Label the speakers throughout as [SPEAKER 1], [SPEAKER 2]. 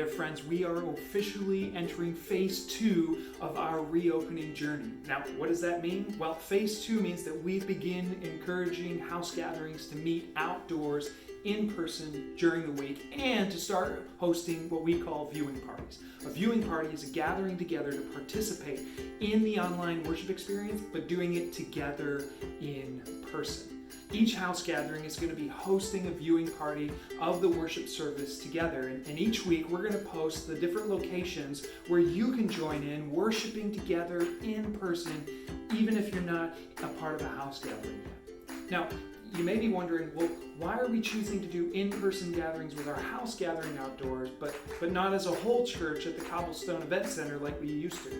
[SPEAKER 1] there, friends. We are officially entering phase 2 of our reopening journey. Now, what does that mean? Well, phase 2 means that we begin encouraging house gatherings to meet outdoors in person during the week and to start hosting what we call viewing parties. A viewing party is a gathering together to participate in the online worship experience, but doing it together in person. Each house gathering is going to be hosting a viewing party of the worship service together. And each week we're going to post the different locations where you can join in worshiping together in person, even if you're not a part of a house gathering yet. Now, you may be wondering, well, why are we choosing to do in-person gatherings with our house gathering outdoors, but not as a whole church at the Cobblestone Event Center like we used to?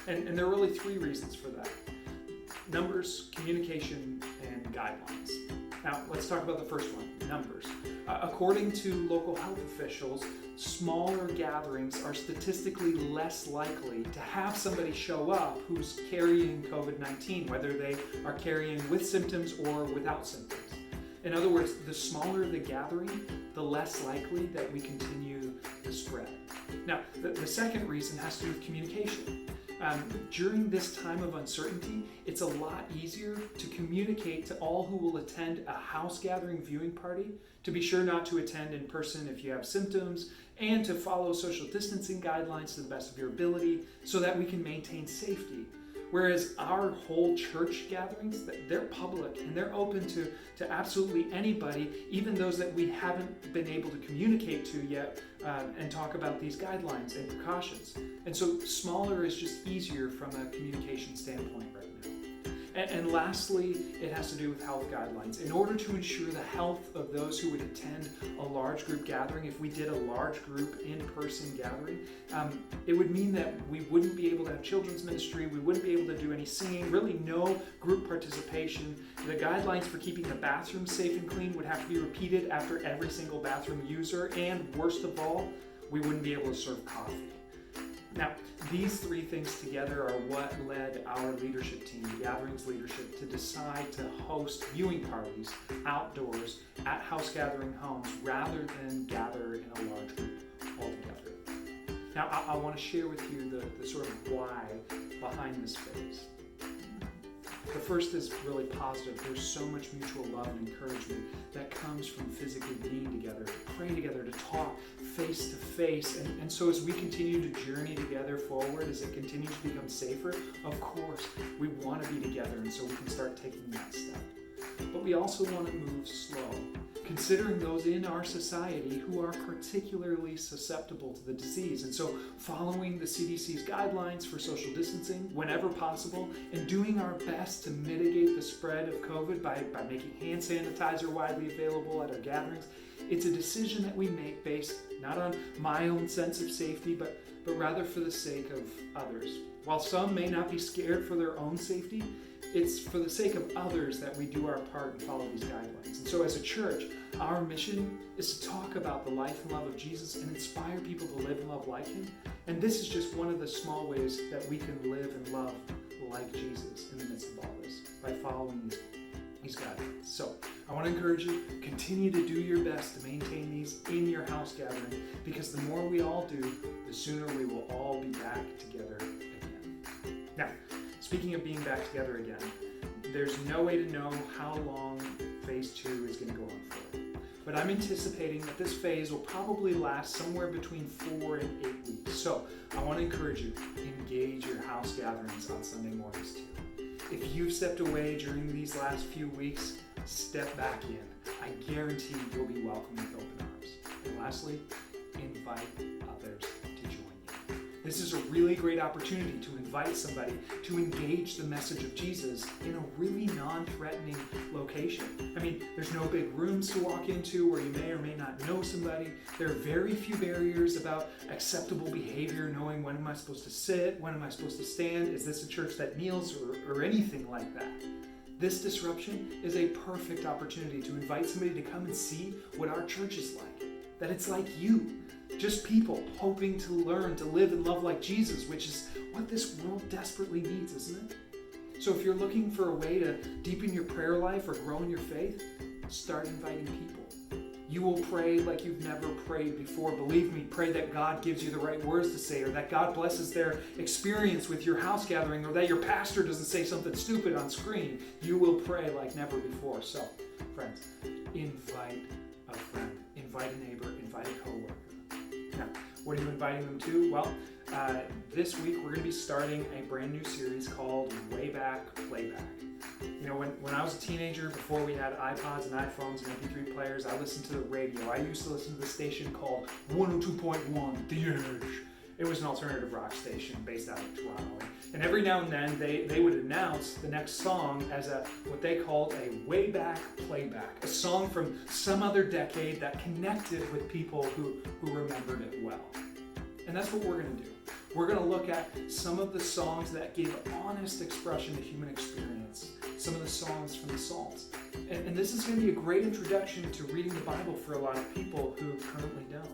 [SPEAKER 1] And there are really 3 reasons for that. Numbers, communication, and guidelines. Now, let's talk about the first one, numbers. According to local health officials, smaller gatherings are statistically less likely to have somebody show up who's carrying COVID-19, whether they are carrying with symptoms or without symptoms. In other words, the smaller the gathering, the less likely that we continue the spread. Now, the second reason has to do with communication. During this time of uncertainty, it's a lot easier to communicate to all who will attend a house gathering viewing party to be sure not to attend in person if you have symptoms, and to follow social distancing guidelines to the best of your ability so that we can maintain safety. Whereas our whole church gatherings, they're public and they're open to absolutely anybody, even those that we haven't been able to communicate to yet and talk about these guidelines and precautions. And so smaller is just easier from a communication standpoint right now. And lastly, it has to do with health guidelines. In order to ensure the health of those who would attend a large group gathering, if we did a large group in-person gathering, it would mean that we wouldn't be able to have children's ministry, we wouldn't be able to do any singing, really no group participation. The guidelines for keeping the bathroom safe and clean would have to be repeated after every single bathroom user, and worst of all, we wouldn't be able to serve coffee. Now, these 3 things together are what led our leadership team, the Gatherings leadership, to decide to host viewing parties outdoors at house gathering homes rather than gather in a large group altogether. Now, I want to share with you the sort of why behind this phase. The first is really positive. There's so much mutual love and encouragement that comes from physically being together, to pray together, to talk face to face. And so as we continue to journey together forward, as it continues to become safer, of course, we want to be together, and so we can start taking that step. But we also want to move slow, considering those in our society who are particularly susceptible to the disease. And so following the CDC's guidelines for social distancing whenever possible, and doing our best to mitigate the spread of COVID by making hand sanitizer widely available at our gatherings, it's a decision that we make based not on my own sense of safety, but rather for the sake of others. While some may not be scared for their own safety, it's for the sake of others that we do our part and follow these guidelines. And so as a church, our mission is to talk about the life and love of Jesus and inspire people to live and love like Him. And this is just one of the small ways that we can live and love like Jesus in the midst of all this, by following these guidelines. So I want to encourage you, continue to do your best to maintain these in your house gathering, because the more we all do, the sooner we will all be back together again. Now, speaking of being back together again, there's no way to know how long phase 2 is going to go on for. But I'm anticipating that this phase will probably last somewhere between 4 and 8 weeks. So I want to encourage you, engage your house gatherings on Sunday mornings too. If you've stepped away during these last few weeks, step back in. I guarantee you'll be welcomed with open arms. And lastly, invite others to join you. This is a really great opportunity to invite somebody to engage the message of Jesus in a really non-threatening location. I mean, there's no big rooms to walk into where you may or may not know somebody. There are very few barriers about acceptable behavior, knowing when am I supposed to sit, when am I supposed to stand, is this a church that kneels, or anything like that. This disruption is a perfect opportunity to invite somebody to come and see what our church is like. That it's like you. Just people hoping to learn to live and love like Jesus, which is what this world desperately needs, isn't it? So if you're looking for a way to deepen your prayer life or grow in your faith, start inviting people. You will pray like you've never prayed before. Believe me, pray that God gives you the right words to say, or that God blesses their experience with your house gathering, or that your pastor doesn't say something stupid on screen. You will pray like never before. So, friends, invite a friend, invite a neighbor, invite a coworker. Now, what are you inviting them to? Well, this week we're going to be starting a brand new series called Way Back Playback. You know, when I was a teenager, before we had iPods and iPhones and MP3 players, I listened to the radio. I used to listen to the station called 102.1 The Edge. It was an alternative rock station based out of Toronto. And every now and then they would announce the next song as what they called a way back playback, a song from some other decade that connected with people who remembered it well. And that's what we're going to do. We're going to look at some of the songs that gave honest expression to human experience, some of the songs from the Psalms. And this is going to be a great introduction to reading the Bible for a lot of people who currently don't.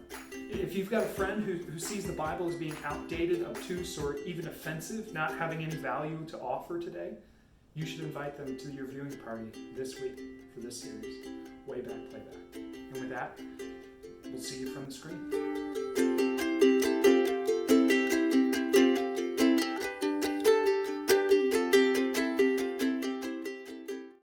[SPEAKER 1] If you've got a friend who sees the Bible as being outdated, obtuse, or even offensive, not having any value to offer today, you should invite them to your viewing party this week for this series, Way Back Playback. And with that, we'll see you from the screen.